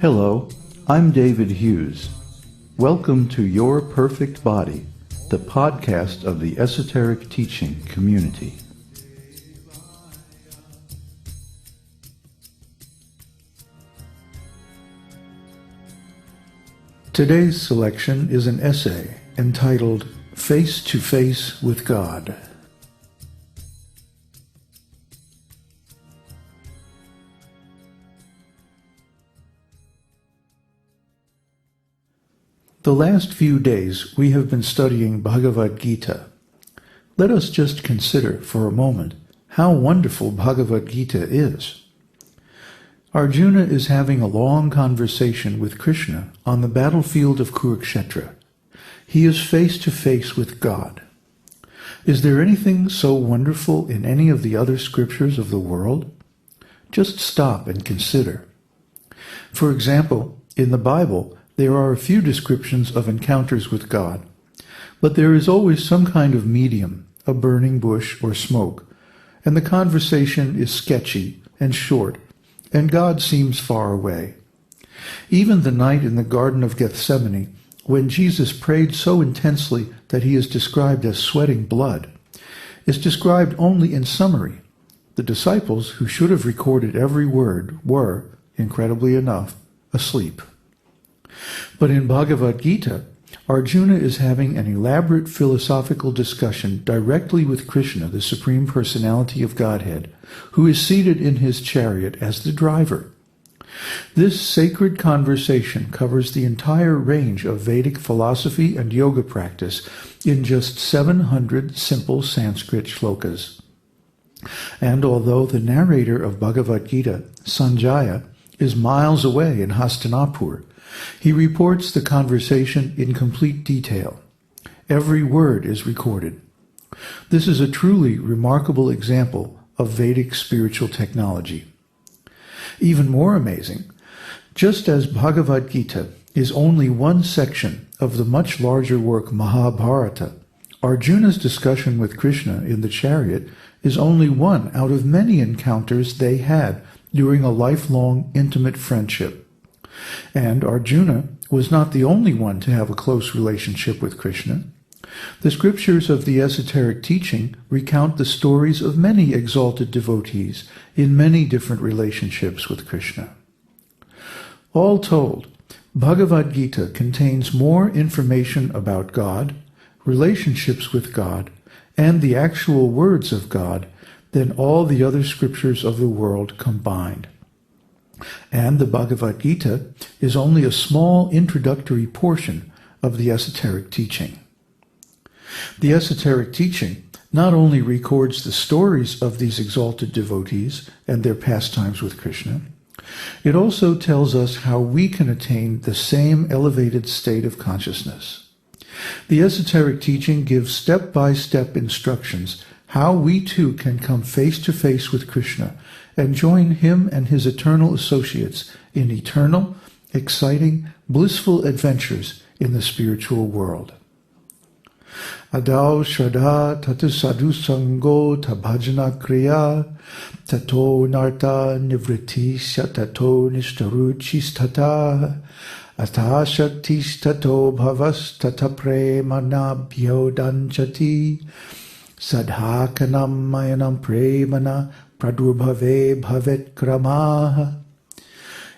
Hello, I'm David Hughes. Welcome to Your Perfect Body, the podcast of the Esoteric Teaching community. Today's selection is an essay entitled Face to Face with God. The last few days we have been studying Bhagavad-gita. Let us just consider for a moment how wonderful Bhagavad-gita is. Arjuna is having a long conversation with Kṛṣṇa on the battlefield of Kuruksetra. He is face to face with God. Is there anything so wonderful in any of the other scriptures of the world? Just stop and consider. For example, in the Bible, there are a few descriptions of encounters with God, but there is always some kind of medium, a burning bush or smoke, and the conversation is sketchy and short, and God seems far away. Even the night in the Garden of Gethsemane, when Jesus prayed so intensely that he is described as sweating blood, is described only in summary. The disciples, who should have recorded every word, were, incredibly enough, asleep. But in Bhagavad-gita, Arjuna is having an elaborate philosophical discussion directly with Kṛṣṇa, the Supreme Personality of Godhead, who is seated in his chariot as the driver. This sacred conversation covers the entire range of Vedic philosophy and yoga practice in just 700 simple Sanskrit shlokas. And although the narrator of Bhagavad-gita, Sanjaya, is miles away in Hastinapur, he reports the conversation in complete detail. Every word is recorded. This is a truly remarkable example of Vedic spiritual technology. Even more amazing, just as Bhagavad-gita is only one section of the much larger work Mahabharata, Arjuna's discussion with Kṛṣṇa in the chariot is only one out of many encounters they had during a lifelong intimate friendship. And Arjuna was not the only one to have a close relationship with Kṛṣṇa. The scriptures of the esoteric teaching recount the stories of many exalted devotees in many different relationships with Kṛṣṇa. All told, Bhagavad-gita contains more information about God, relationships with God, and the actual words of God than all the other scriptures of the world combined. And the Bhagavad-gita is only a small introductory portion of the esoteric teaching. The esoteric teaching not only records the stories of these exalted devotees and their pastimes with Kṛṣṇa, it also tells us how we can attain the same elevated state of consciousness. The esoteric teaching gives step-by-step instructions how we too can come face to face with Kṛṣṇa and join him and his eternal associates in eternal, exciting, blissful adventures in the spiritual world. Adau shraddha tatu sadhu sango tabhajana kriya tato narta nivritisya tato nishtaruchistata ata shaktistato bhavas tata premanabhyo danchati sadhakanam mayanam premana pradurбhave bhavet kramaha.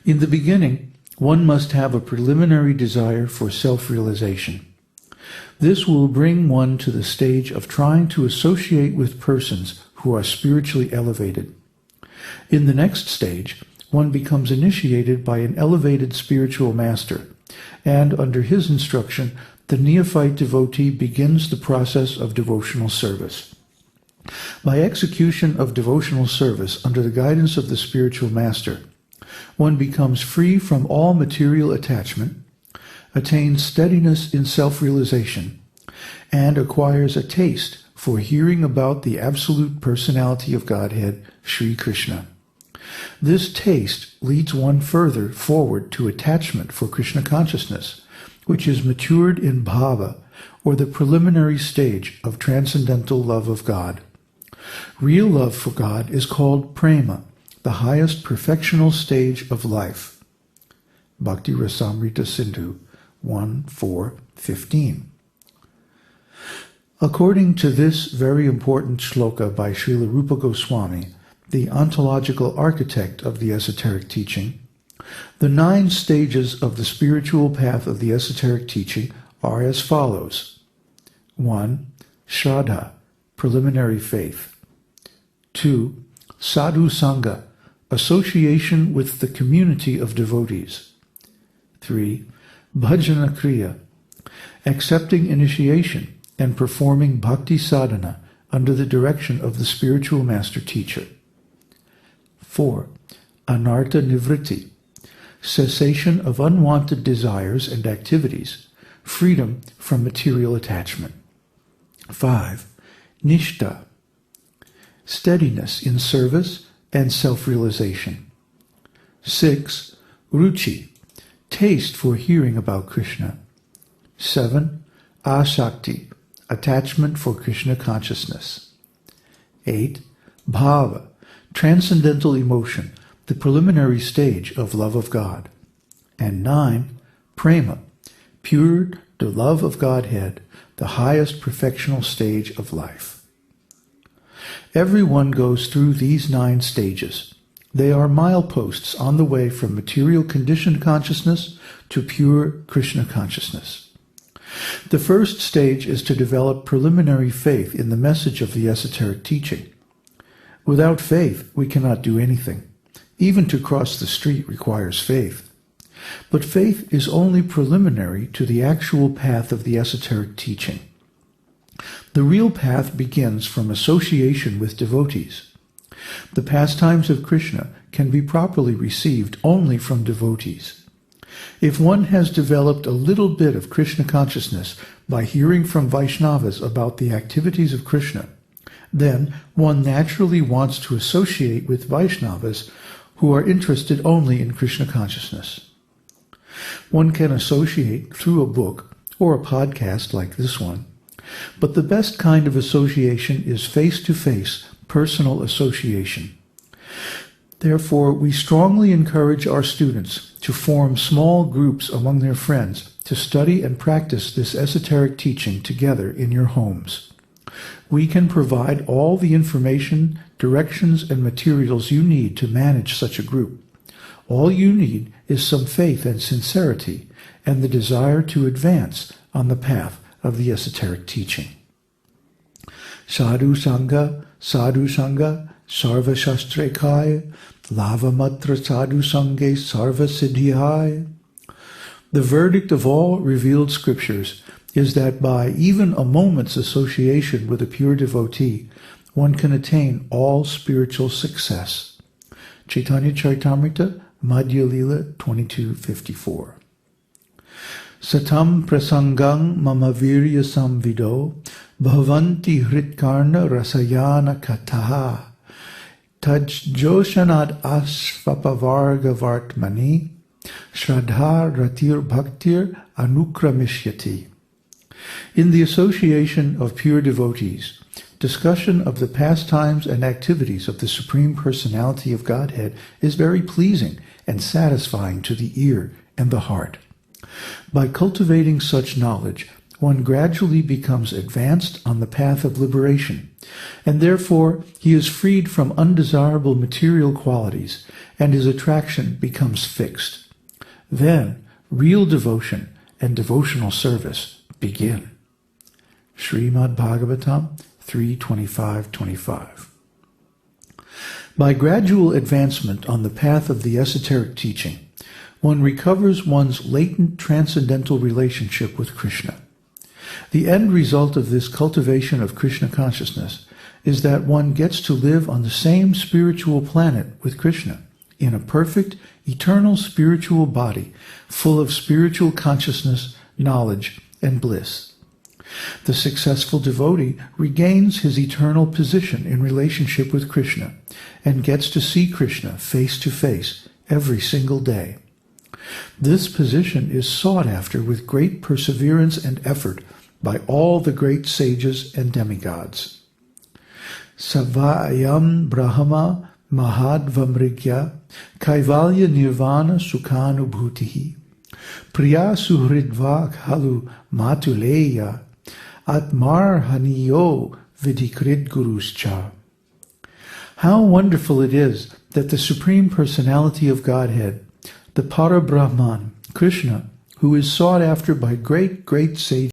In the beginning, one must have a preliminary desire for self-realization. This will bring one to the stage of trying to associate with persons who are spiritually elevated. In the next stage, one becomes initiated by an elevated spiritual master, and under his instruction, the neophyte devotee begins the process of devotional service. By execution of devotional service under the guidance of the spiritual master, one becomes free from all material attachment, attains steadiness in self-realization, and acquires a taste for hearing about the absolute personality of Godhead, Sri Kṛṣṇa. This taste leads one further forward to attachment for Kṛṣṇa consciousness, which is matured in bhava, or the preliminary stage of transcendental love of God. Real love for God is called prema, the highest perfectional stage of life. Bhakti Rasamrita Sindhu 1.4.15. According to this very important shloka by Srila Rupa Goswami, the ontological architect of the esoteric teaching, the 9 stages of the spiritual path of the esoteric teaching are as follows. 1. Shraddha, preliminary faith. 2. Sadhu Sangha, association with the community of devotees. 3. Bhajana Kriya, accepting initiation and performing bhakti sadhana under the direction of the spiritual master teacher. 4. Anartha Nivritti, cessation of unwanted desires and activities, freedom from material attachment. 5. Nishtha, steadiness in service and self-realization. 6. Ruchi, taste for hearing about Krishna. 7. Asakti, attachment for Krishna consciousness. 8. Bhava, transcendental emotion, the preliminary stage of love of God. And 9. Prema, pure the love of Godhead, the highest perfectional stage of life. Everyone goes through these 9 stages. They are mileposts on the way from material conditioned consciousness to pure Krishna consciousness. The first stage is to develop preliminary faith in the message of the esoteric teaching. Without faith, we cannot do anything. Even to cross the street requires faith. But faith is only preliminary to the actual path of the esoteric teaching. The real path begins from association with devotees. The pastimes of Krishna can be properly received only from devotees. If one has developed a little bit of Krishna consciousness by hearing from Vaishnavas about the activities of Krishna, then one naturally wants to associate with Vaishnavas who are interested only in Krishna consciousness. One can associate through a book or a podcast like this one, but the best kind of association is face-to-face, personal association. Therefore, we strongly encourage our students to form small groups among their friends to study and practice this esoteric teaching together in your homes. We can provide all the information, directions, and materials you need to manage such a group. All you need is some faith and sincerity and the desire to advance on the path of the esoteric teaching. Sadhu Sangha, Sarva Shastrekaya, Lavamatra Sadhu Sange, Sarva Siddhihaya. The verdict of all revealed scriptures is that by even a moment's association with a pure devotee, one can attain all spiritual success. Chaitanya Charitamrita, Madhya Lila 2254. Satam prasangang mama virya samvido bhavanti hritkarna rasayana kataha tajjoshanad asvapavarga vartmani shraddha ratir bhaktir anukramishyati. In the association of pure devotees, discussion of the pastimes and activities of the Supreme Personality of Godhead is very pleasing and satisfying to the ear and the heart. By cultivating such knowledge, one gradually becomes advanced on the path of liberation, and therefore he is freed from undesirable material qualities, and his attraction becomes fixed. Then, real devotion and devotional service begin. Srimad Bhagavatam 3:25-25. By gradual advancement on the path of the esoteric teaching, one recovers one's latent transcendental relationship with Krishna. The end result of this cultivation of Krishna consciousness is that one gets to live on the same spiritual planet with Krishna, in a perfect, eternal spiritual body, full of spiritual consciousness, knowledge, and bliss. The successful devotee regains his eternal position in relationship with Krishna and gets to see Krishna face to face every single day. This position is sought after with great perseverance and effort by all the great sages and demigods. Savayam Brahma mahadvamrigya kaivalya nirvana sukhanubhutihi priya suhridva khalu matuleya atmarhaniyo vidikrit guruscha. How wonderful it is that the Supreme Personality of Godhead, the Parabrahman, Kṛṣṇa, who is sought after by great sages,